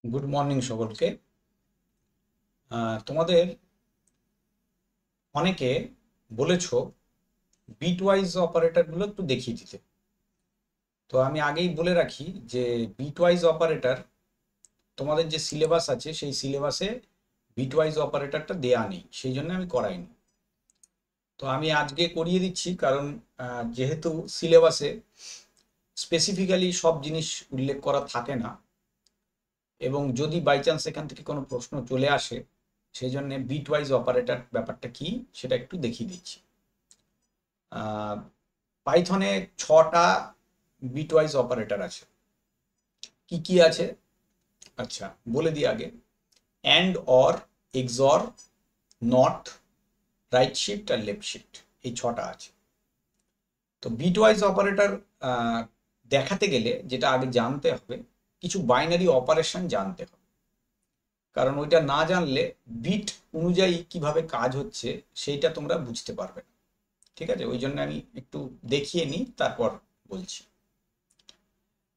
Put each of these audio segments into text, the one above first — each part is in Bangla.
গুড মর্নিং সকলকে। তোমাদের অনেকে বলেছো বিটওয়াইজ অপারেটরগুলো একটু দেখিয়ে দিতে। তো আমি আগেই বলে রাখি যে বিটওয়াইজ অপারেটর তোমাদের যে সিলেবাস আছে সেই সিলেবাসে বিটওয়াইজ অপারেটরটা দেয়া নেই, সেই জন্য আমি করাইনি। তো আমি আজকে করিয়ে দিচ্ছি, কারণ যেহেতু সিলেবাসে স্পেসিফিক্যালি সব জিনিস উল্লেখ করা থাকে না, এবং যদি বাই চান্স এখান থেকে কোনো প্রশ্ন চলে আসে, সেই জন্য বিটওয়াইজ অপারেটর ব্যাপারটা কি সেটা একটু দেখিয়ে দিচ্ছি। পাইথনে 6টা বিটওয়াইজ অপারেটর আছে। কি কি আছে আচ্ছা বলে দিই আগে। And, or, XOR, not, right shift আর লেফট শিফট, এই 6টা আছে। তো বিটওয়াইজ অপারেটর দেখাতে গেলে যেটা আগে জানতে হবে, কিছু বাইনারি অপারেশন জানতে হবে। কারণ ওইটা না জানলে বিট অনুযায়ী কিভাবে কাজ হচ্ছে সেইটা তোমরা বুঝতে পারবে না। ঠিক আছে, ওই জন্য আমি একটু দেখিয়ে নিই, তারপর বলছি।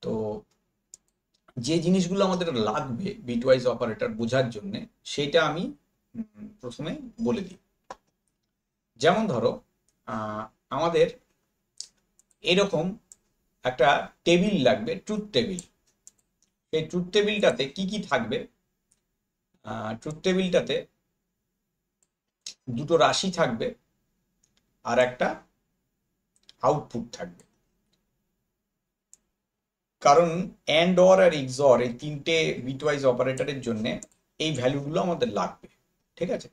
তো যে জিনিসগুলো আমাদের লাগবে বিটওয়াইজ অপারেটর বোঝার জন্য, সেইটা আমি প্রথমে বলে দিই। যেমন ধরো আমাদের এরকম একটা টেবিল লাগবে, ট্রুথ টেবিল। সেই ট্রুথ টেবিলটাতে কি কি থাকবে? ট্রুথ টেবিলটাতে দুটো রাশি থাকবে আর একটা আউটপুট থাকবে। কারণ অ্যান্ড, অর আর এক্সঅর এই তিনটে বিটওয়াইজ অপারেটরের জন্য এই ভ্যালুগুলো আমাদের লাগবে। ঠিক আছে,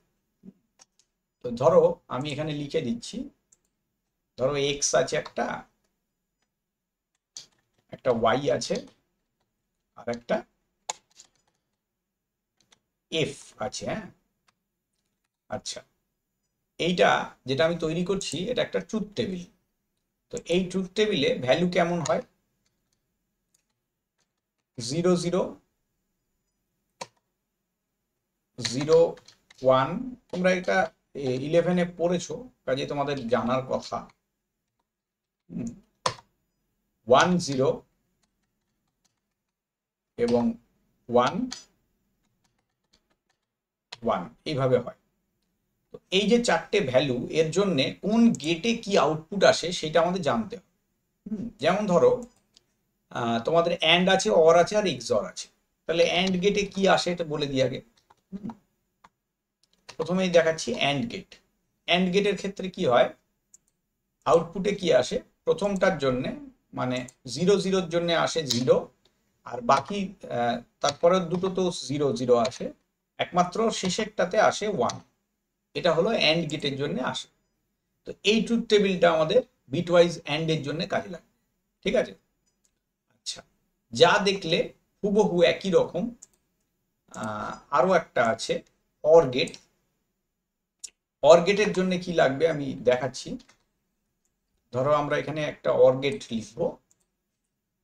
তো ধরো আমি এখানে লিখে দিচ্ছি। ধরো এক্স আছে একটা, একটা ওয়াই আছে, আর একটা এফ আছে। হ্যাঁ, আচ্ছা, এইটা যেটা আমি তৈরি করছি এটা একটা ট্রুথ টেবিল। তো এই ট্রুথ টেবিলে ভ্যালু কেমন হয়? 0 0 0 1। তোমরা এটা 11-এ পড়েছো, কাজে তোমাদের জানার কথা। 1 0 এবং 1 1 এইভাবে হয়। তো এই যে চারটে ভ্যালু, এর জন্য কোন গেটে কি আউটপুট আসে সেটা আমাদের জানতে হবে। যেমন ধরো তোমাদের অ্যান্ড আছে, অর আছে আর এক্সঅর আছে। তাহলে অ্যান্ড গেটে কি আসে এটা বলে দিই আগে। প্রথমেই দেখাচ্ছি অ্যান্ড গেট। অ্যান্ড গেটের ক্ষেত্রে কি হয়, আউটপুটে কি আসে? প্রথমটার জন্য মানে 0 0-র জন্য আসে 0, আর বাকি তারপরের দুটো তো 0 0 আসে, একমাত্র শেষেরটাতে আসে 1। এটা হলো অ্যান্ড গেটের জন্য আসে। তো এই ট্রুথ টেবিলটা আমাদের বিটওয়াইজ অ্যান্ড এর জন্য কাজে লাগে। ঠিক আছে, আচ্ছা, যা দেখলে হুবহু একই রকম আরো একটা আছে অর গেট। অর গেটের জন্য কি লাগবে আমি দেখাচ্ছি। ধরো আমরা এখানে একটা অর গেট লিখবো।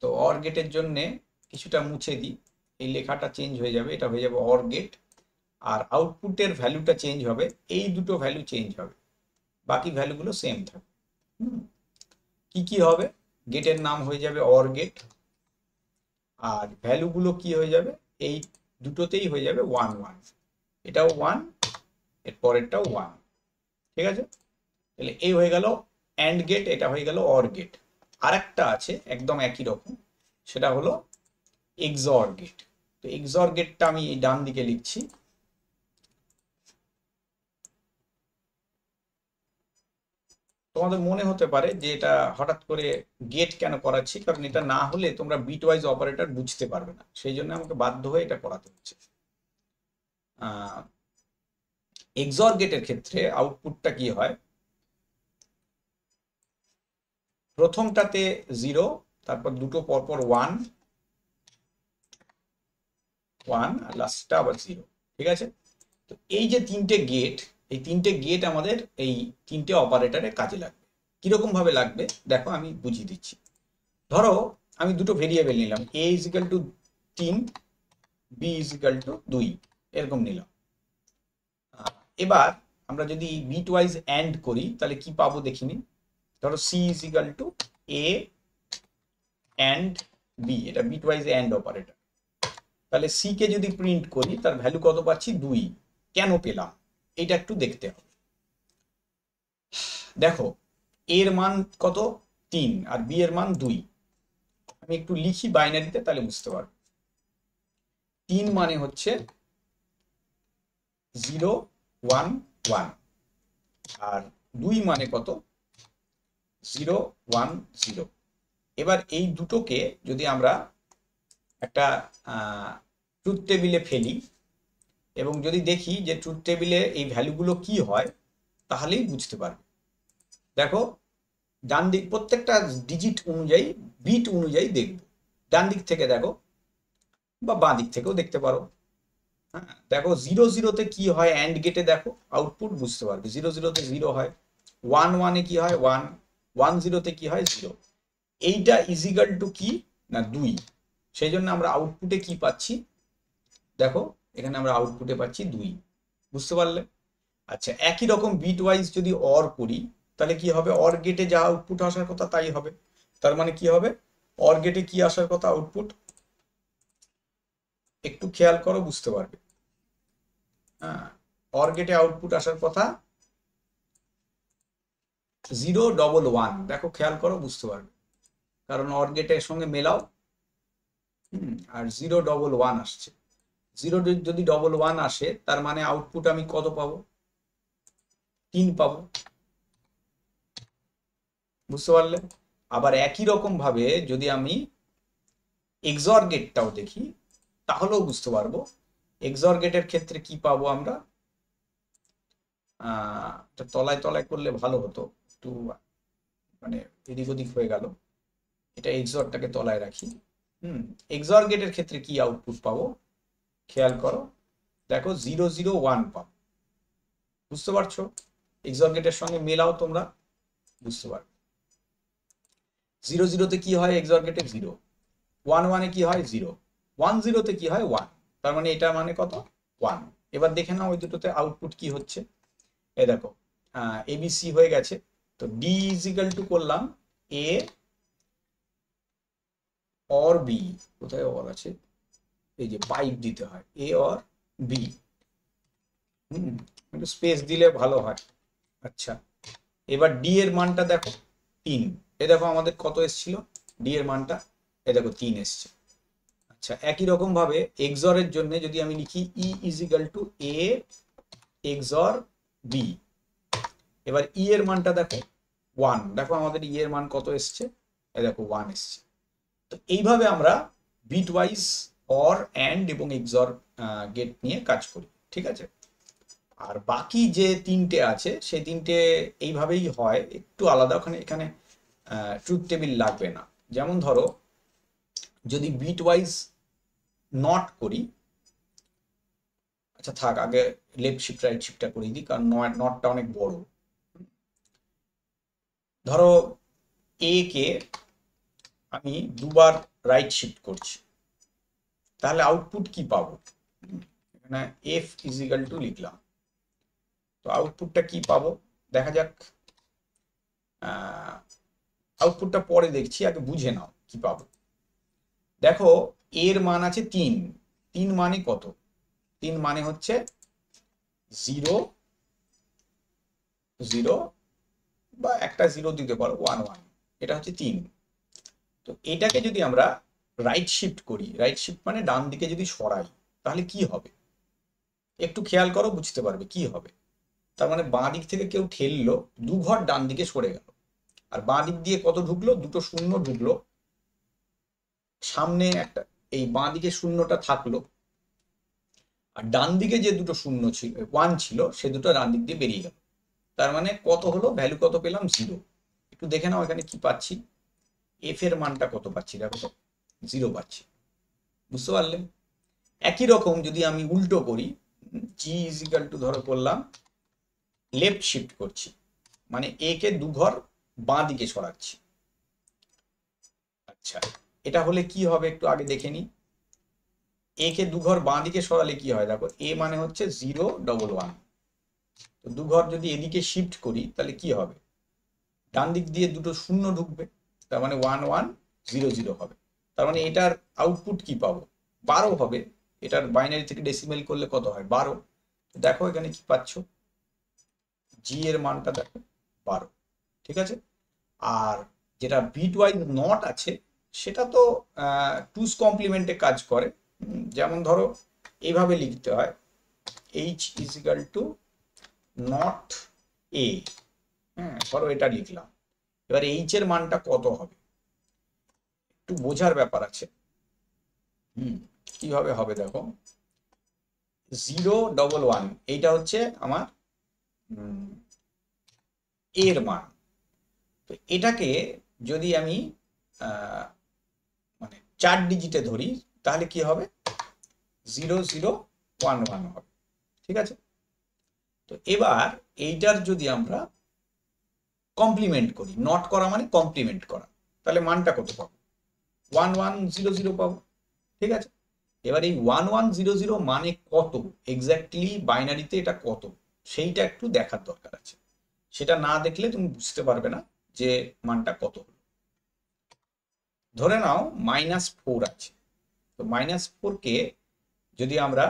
তো অর গেটের জন্য কিছুটা মুছে দিই, এই লেখাটা চেঞ্জ হয়ে যাবে, এটা হয়ে যাবে অর গেট। আর আউটপুটের ভ্যালুটা চেঞ্জ হবে, এই দুটো ভ্যালু চেঞ্জ হবে, বাকি ভ্যালুগুলো সেম থাকবে। কি কি হবে? গেটের নাম হয়ে যাবে অর গেট, আর ভ্যালুগুলো কি হয়ে যাবে? এই দুটোতেই হয়ে যাবে 1 1। এটাও 1, এর পরেরটাও 1। ঠিক আছে, তাহলে এই হয়ে গেল অ্যান্ড গেট, এটা হয়ে গেল অর গেট। আর একটা আছে একদম একই রকম, সেটা হলো এক্সঅর গেট। তো এক্সঅর গেটটা আমি এই ডান দিকে লিখছি। তোমাদের মনে হতে পারে যে এটা হঠাৎ করে গেট কেন করাচ্ছি, কারণ এটা না হলে তোমরা বিটওয়াইজ অপারেটর বুঝতে পারবে না, সেই জন্য আমাকে বাধ্য হয়ে এটা করাতে হচ্ছে। এক্সঅর গেটের ক্ষেত্রে আউটপুটটা কি হয়? প্রথমটাতে 0, তারপর দুটো পরপর 1 1, আর লাস্টটা আবার 0। ঠিক আছে, তো এই যে তিনটে গেট, এই তিনটে গেট আমাদের এই তিনটে অপারেটরে কাজে লাগবে। কিরকম ভাবে লাগবে দেখো, আমি বুঝিয়ে দিচ্ছি। ধরো আমি দুটো ভেরিয়েবল নিলাম, a equal to 3, b equal to 2, এরকম নিলাম। এবার আমরা যদি বিট ওয়াইজ অ্যান্ড করি তাহলে কি পাবো দেখিনি। ধরো c equal to a and b, এটা বিট ওয়াইজ অ্যান্ড অপারেটর। তাহলে সি কে যদি প্রিন্ট করি তার ভ্যালু কত পাচ্ছি 2। কেন পেলাম এটা একটু দেখতে হবে। দেখো এর মান কত 3 আর বি এর মান 2। আমি একটু লিখি বাইনারিতে তাহলে বুঝতে পারবো। 3 মানে হচ্ছে 0 1 1 আর 2 মানে কত 0 1 0। এবার এই দুটোকে যদি আমরা একটা ট্রুথ টেবিলে ফেলি এবং যদি দেখি যে ট্রুথ টেবিলে এই ভ্যালুগুলো কি হয় তাহলেই বুঝতে পারবে। দেখো ডান দিক প্রত্যেকটা ডিজিট অনুযায়ী বিট অনুযায়ী দেখব। ডান দিক থেকে দেখো বা বাঁ দিক থেকেও দেখতে পারো। হ্যাঁ দেখো 0 0-তে কি হয় অ্যান্ড গেটে দেখো আউটপুট বুঝতে পারবে। 0 0-তে 0 হয়, 1 1-এ কি হয় 1, 1 0-তে কি হয় 0। এইটা ইজিক্যাল টু কি না 2। সেই জন্য আমরা আউটপুটে কি পাচ্ছি দেখো এখানে আমরা আউটপুটে পাচ্ছি 2। বুঝতে পারলে? আচ্ছা একই রকম বিট ওয়াইজ যদি অর করি তাহলে কি হবে, অর গেটে যা আউটপুট আসার কথা তাই হবে। তার মানে কি হবে, অর গেটে কি আসার কথা আউটপুট একটু খেয়াল করো বুঝতে পারবে। হ্যাঁ অর গেটে আউটপুট আসার কথা 0 1 1। দেখো খেয়াল করো বুঝতে পারবে, কারণ অর গেটের সঙ্গে মেলাও। আর 0 1 1 আসছে। 0 যদি 1 1 আসে তার মানে আউটপুট আমি কত পাবো 3 পাবো। বুঝতে পারলে? আবার একই রকম ভাবে যদি আমি এক্সঅর গেটটাও দেখি তাহলেও বুঝতে পারবো। এক্সঅর গেটের ক্ষেত্রে কি পাবো আমরা, তলায় তলায় করলে ভালো হতো, একটু মানে এদিক ওদিক হয়ে গেল। এটা এক্সঅরটাকে তলায় রাখি। এক্সঅর গেটের ক্ষেত্রে কি আউটপুট পাবো খেয়াল করো, দেখো 0 0 1 পাবো। বুঝতে পারছো? এক্সঅর গেটের সঙ্গে মেলাও তোমরা বুঝতে পারবে। 0 0-তে কি হয় এক্সঅর গেটে 0, 1 1-এ কি হয় 0, 1 0-তে কি হয় 1। তার মানে এটা মানে কত 1। এবার দেখে নাও ওই দুটোতে আউটপুট কি হচ্ছে। এই দেখো এবিসি হয়ে গেছে। তো ডি ইজিক্যাল টু করলাম এ অর বি। কোথায় অর আছে, এই যে পাইপ দিতে হয় এ অর বি। একটু স্পেস দিলে ভালো হয়। আচ্ছা এবার ডি এর মানটা দেখো 3। এ দেখো আমাদের কত এসছিল ডি এর মানটা, এ দেখো 3 এসছে। আচ্ছা একই রকম ভাবে এক্সঅর এর জন্য যদি আমি লিখি ই ইজিক্যাল টু এ এক্সঅর বি। এবার ই এর মানটা দেখো 1। দেখো আমাদের ই এর মান কত এসছে, এ দেখো 1 এসছে। তো এইভাবে আমরা বিট ওয়াইজ অর অ্যান্ড এবং এক্সঅর গেট নিয়ে কাজ করি। ঠিক আছে? আর বাকি যে তিনটে আছে সেই তিনটে এইভাবেই হয়, একটু আলাদা। ওখানে এখানে ট্রুথ টেবিল লাগবে না। যেমন ধরো যদি বিট ওয়াইজ নট করি, আচ্ছা থাক আগে লেফট শিফট রাইট শিফটটা করে দিই কারণ নটটা অনেক বড়। ধরো এ কে আমি দুবার রাইট শিফট করছি, তাহলে আউটপুট কি পাবো, এখানে এফ ইজিক্যাল টু লিখলাম। তো আউটপুটটা কি পাবো দেখা যাক। আউটপুটটা পরে দেখছি, আগে বুঝে নাও কি পাবো। দেখো এর মান আছে 3। 3 মানে কত, 3 মানে হচ্ছে 0 0 বা একটা 0 দিতে পারো 1 1। এটা হচ্ছে 3। তো এটাকে যদি আমরা রাইট শিফট করি, রাইট শিফট মানে ডান দিকে যদি সরাই তাহলে কি হবে একটু খেয়াল করো বুঝতে পারবে কি হবে। তার মানে বাঁ দিক থেকে কেউ ঠেললো, 2 ঘর ডান দিকে সরে গেল। আর বাঁ দিক দিয়ে কত ঢুকলো, দুটো শূন্য ঢুকলো। সামনে একটা এই বাঁ দিকে শূন্যটা থাকলো, আর ডান দিকে যে দুটো শূন্য ছিল 1 ছিল সে দুটো ডান দিক দিয়ে বেরিয়ে গেল। তার মানে কত হলো, ভ্যালু কত পেলাম 0। একটু দেখে নাও এখানে কি পাচ্ছি, এফ এর মানটা কত পাচ্ছি, দেখো তো 0 পাচ্ছি। বুঝতে পারলে? একই রকম যদি আমি উল্টো করি, জি ইজিক্যাল টু ধরো করলাম লেফট শিফট করছি, মানে এ কে 2 ঘর বাঁ দিকে সরাচ্ছি। আচ্ছা এটা হলে কি হবে একটু আগে দেখে নি। এ কে 2 ঘর বাঁ দিকে সরালে কি হয় দেখো, এ মানে হচ্ছে 0 1 1। তো 2 ঘর যদি এদিকে শিফট করি তাহলে কি হবে, ডান দিক দিয়ে দুটো শূন্য ঢুকবে, তার মানে 1 1 0 0 হবে। তার মানে এটার আউটপুট কি পাবো 12 হবে। এটার বাইনারি থেকে ডেসিমেল করলে কত হয় 12। দেখো এখানে কি পাচ্ছ, জি এর মানটা দেখো 12, ঠিক আছে। আর যেটা বিট ওয়াইজ নট আছে সেটা তো টুস কমপ্লিমেন্টে কাজ করে। যেমন ধরো এইভাবে লিখতে হয়, H is equal to not a, হ্যাঁ ধরো এটা লিখলাম। এবার এইচ এর মানটা কত হবে একটু বোঝার ব্যাপার আছে। কিভাবে হবে দেখো, 011 এইটা হচ্ছে আমার এর মান। তো এটাকে যদি আমি মানে 4 ডিজিটে ধরি তাহলে কি হবে, 0011 হবে, ঠিক আছে। তো এবার এইটার যদি আমরা কমপ্লিমেন্ট করি, নট করা মানে কমপ্লিমেন্ট করা, তাহলে মানটা কত পাবো, 1100 পাবো, ঠিক আছে। এবার এই 1100 মানে কত এক্স্যাক্টলি বাইনারিতে এটা কত সেইটা একটু দেখার দরকার আছে। সেটা না দেখলে তুমি বুঝতে পারবে না যে মানটা কত। ধরে নাও -4 আছে, তো -4 কে যদি আমরা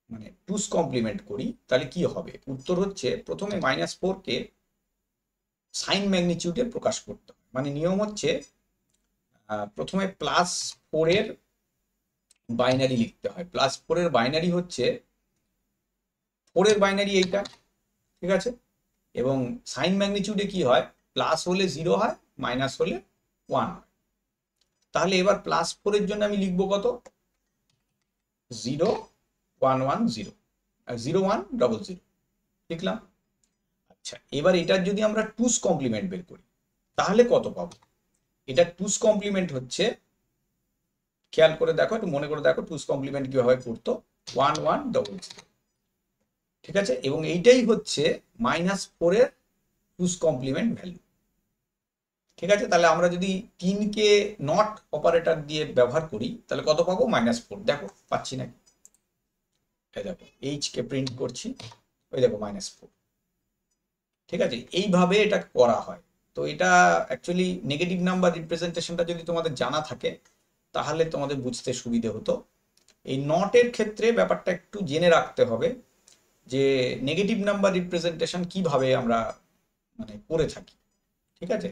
মানে টুস কমপ্লিমেন্ট করি তাহলে কি হবে, উত্তর হচ্ছে প্রথমে -4 কে সাইন ম্যাগনিটিউডে প্রকাশ করতে হবে। মানে নিয়ম হচ্ছে প্রথমে +4 এর বাইনারি লিখতে হয়। +4 এর বাইনারি হচ্ছে 4 এর বাইনারি এইটা, ঠিক আছে। এবং সাইন ম্যাগনিটিউডে কি হয়, প্লাস হলে 0 হয়, মাইনাস হলে 1 হয়। তাহলে এবার +4 এর জন্য আমি লিখবো কত, 0110 আর 0100 লিখলাম। আচ্ছা এবার এটার যদি আমরা টুস কমপ্লিমেন্ট বের করি তাহলে কত পাবো, এটা টুস কমপ্লিমেন্ট হচ্ছে, খেয়াল করে দেখো, একটু মনে করে দেখো টুস কমপ্লিমেন্ট কিভাবে করতো, 1100, ঠিক আছে। এবং এইটাই হচ্ছে -4 এর টুস কমপ্লিমেন্ট ভ্যালু, ঠিক আছে। তাহলে আমরা যদি 3 কে নট অপারেটর দিয়ে ব্যবহার করি তাহলে কত পাবো, -4। দেখো পাচ্ছি নাকি, এই দেখো এইচ কে প্রিন্ট করছি, ওই দেখো -4, ঠিক আছে। এইভাবে এটা করা হয়। তো এটা অ্যাকচুয়ালি নেগেটিভ নাম্বার রিপ্রেজেন্টেশনটা যদি তোমাদের জানা থাকে তাহলে তোমাদের বুঝতে সুবিধে হতো। এই নটের ক্ষেত্রে ব্যাপারটা একটু জেনে রাখতে হবে যে নেগেটিভ নাম্বার রিপ্রেজেন্টেশন কিভাবে আমরা মানে করে থাকি, ঠিক আছে।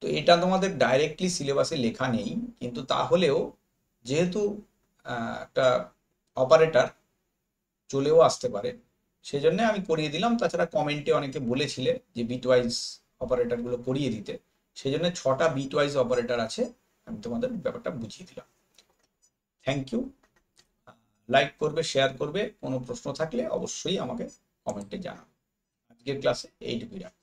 তো এটা তোমাদের ডাইরেক্টলি সিলেবাসে লেখা নেই, কিন্তু তাহলেও যেহেতু একটা অপারেটর চলেও আসতে পারে সেজন্য আমি করিয়ে দিলাম। তাছাড়া কমেন্টে অনেকে বলেছিলে যে বিটওয়াইজ অপারেটরগুলো করিয়ে দিতে, সেজন্য 6টা বিটওয়াইজ অপারেটর আছে, আমি তোমাদের ব্যাপারটা বুঝিয়ে দিলাম। Thank you. লাইক করবে, শেয়ার করবে, কোনো প্রশ্ন থাকলে অবশ্যই আমাকে কমেন্টে জানাবে। আজকের ক্লাসে এইটুকুই রাখছি।